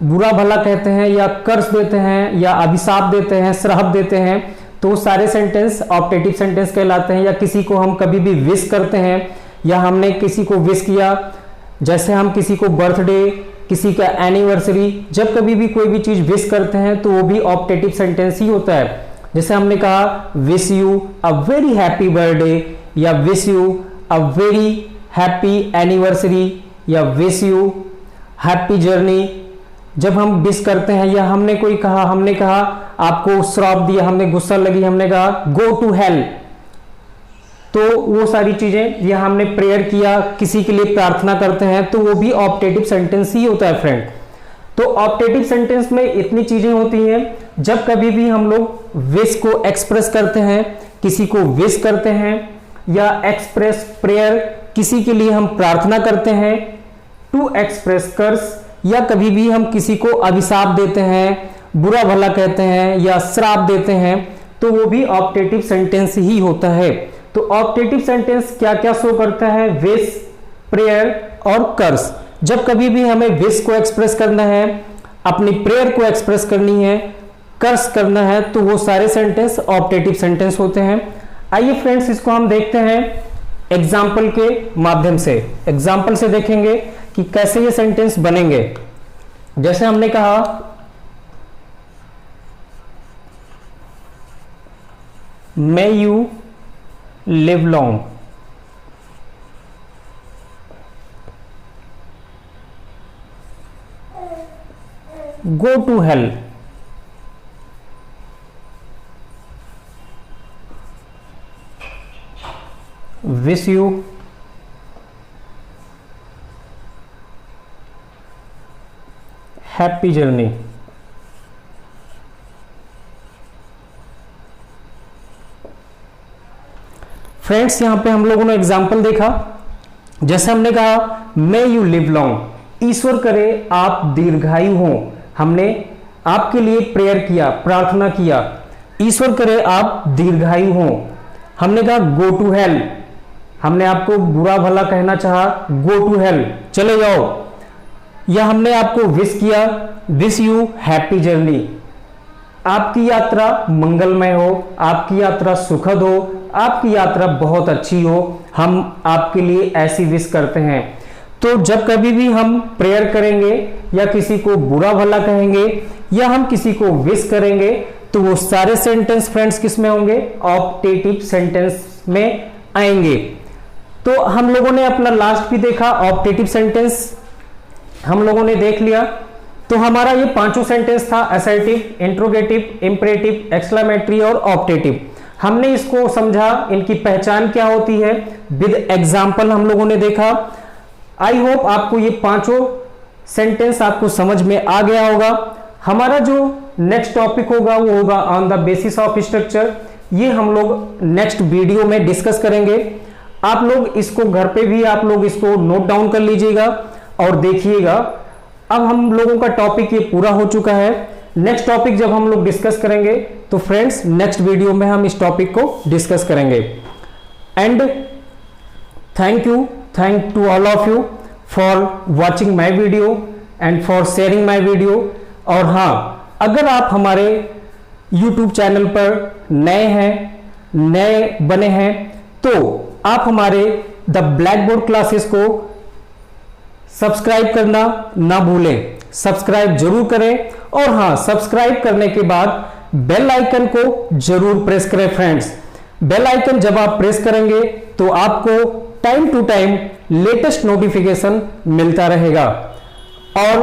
बुरा भला कहते हैं, या कर्ज देते हैं, या अभिशाप देते हैं, श्राप देते हैं, तो सारे सेंटेंस ऑप्टेटिव सेंटेंस कहलाते हैं। या किसी को हम कभी भी विश करते हैं, या हमने किसी को विश किया, जैसे हम किसी को बर्थडे, किसी का एनिवर्सरी, जब कभी भी कोई भी चीज विश करते हैं तो वो भी ऑप्टेटिव सेंटेंस ही होता है। जैसे हमने कहा wish you a very happy birthday, या wish you a very happy anniversary, या विश यू हैप्पी जर्नी। जब हम विश करते हैं, या हमने कोई कहा, हमने कहा आपको श्राप दिया, हमने गुस्सा लगी, हमने कहा गो टू हेल, तो वो सारी चीजें, या हमने प्रेयर किया, किसी के लिए प्रार्थना करते हैं, तो वो भी ऑप्टेटिव सेंटेंस ही होता है फ्रेंड। तो ऑप्टेटिव सेंटेंस में इतनी चीजें होती हैं, जब कभी भी हम लोग विश को एक्सप्रेस करते हैं, किसी को विश करते हैं, या एक्सप्रेस प्रेयर, किसी के लिए हम प्रार्थना करते हैं, टू एक्सप्रेस कर्स, या कभी भी हम किसी को अभिशाप देते हैं, बुरा भला कहते हैं, या श्राप देते हैं, तो वो भी ऑप्टेटिव सेंटेंस ही होता है। तो ऑप्टेटिव सेंटेंस क्या क्या शो करता है, विश, प्रेयर और कर्स। जब कभी भी हमें विश को एक्सप्रेस करना है, अपनी प्रेयर को एक्सप्रेस करनी है, कर्स करना है, तो वो सारे सेंटेंस ऑप्टेटिव सेंटेंस होते हैं। आइए फ्रेंड्स इसको हम देखते हैं एग्जाम्पल के माध्यम से। एग्जाम्पल से देखेंगे कि कैसे ये सेंटेंस बनेंगे। जैसे हमने कहा may you live long, go to hell, wish you happy journey. Friends, यहां पे हम लोगों ने एग्जाम्पल देखा, जैसे हमने कहा मे यू लिव लॉन्ग, ईश्वर करे आप दीर्घायु हो। हमने आपके लिए प्रेयर किया, प्रार्थना किया, ईश्वर करे आप दीर्घायु हो। हमने कहा गो टू हेल, हमने आपको बुरा भला कहना चाहा, गो टू हेल, चले जाओ। या हमने आपको विश किया, विश यू हैप्पी जर्नी, आपकी यात्रा मंगलमय हो, आपकी यात्रा सुखद हो, आपकी यात्रा बहुत अच्छी हो, हम आपके लिए ऐसी विश करते हैं। तो जब कभी भी हम प्रेयर करेंगे या किसी को बुरा भला कहेंगे या हम किसी को विश करेंगे तो वो सारे सेंटेंस फ्रेंड्स किस में होंगे? ऑप्टेटिव सेंटेंस में आएंगे। तो हम लोगों ने अपना लास्ट भी देखा, ऑप्टेटिव सेंटेंस हम लोगों ने देख लिया। तो हमारा ये पांचों सेंटेंस था, असर्टिव, इंट्रोगेटिव, इंपरेटिव, एक्सक्लेमेटरी और ऑप्टेटिव। हमने इसको समझा, इनकी पहचान क्या होती है, विद एग्जाम्पल हम लोगों ने देखा। आई होप आपको ये पांचों सेंटेंस आपको समझ में आ गया होगा। हमारा जो नेक्स्ट टॉपिक होगा वो होगा on the basis of structure. ये हम लोग नेक्स्ट वीडियो में डिस्कस करेंगे। आप लोग इसको घर पे भी आप लोग इसको नोट डाउन कर लीजिएगा और देखिएगा। अब हम लोगों का टॉपिक ये पूरा हो चुका है। नेक्स्ट टॉपिक जब हम लोग डिस्कस करेंगे तो फ्रेंड्स नेक्स्ट वीडियो में हम इस टॉपिक को डिस्कस करेंगे। And thank to all of you for watching my video and for sharing my video। और हाँ, अगर आप हमारे YouTube चैनल पर नए बने हैं तो आप हमारे द ब्लैक बोर्ड क्लासेस को सब्सक्राइब करना ना भूलें। सब्सक्राइब जरूर करें और हाँ, सब्सक्राइब करने के बाद बेल आइकन को जरूर प्रेस करें फ्रेंड्स। बेल आइकन जब आप प्रेस करेंगे तो आपको time to time latest notification मिलता रहेगा। और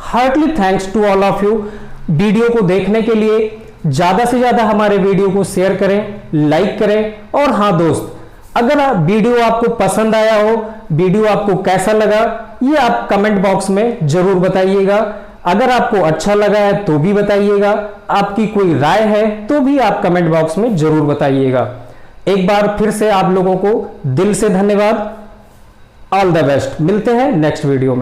heartly thanks to all of you. Video को देखने के लिए ज्यादा से ज्यादा हमारे वीडियो को शेयर करें, लाइक करें। और हाँ दोस्त, अगर वीडियो आपको पसंद आया हो, वीडियो आपको कैसा लगा, ये आप कमेंट बॉक्स में जरूर बताइएगा। अगर आपको अच्छा लगा है तो भी बताइएगा, आपकी कोई राय है तो भी आप कमेंट बॉक्स में जरूर बताइएगा। एक बार फिर से आप लोगों को दिल से धन्यवाद। All the best. मिलते हैं नेक्स्ट वीडियो में।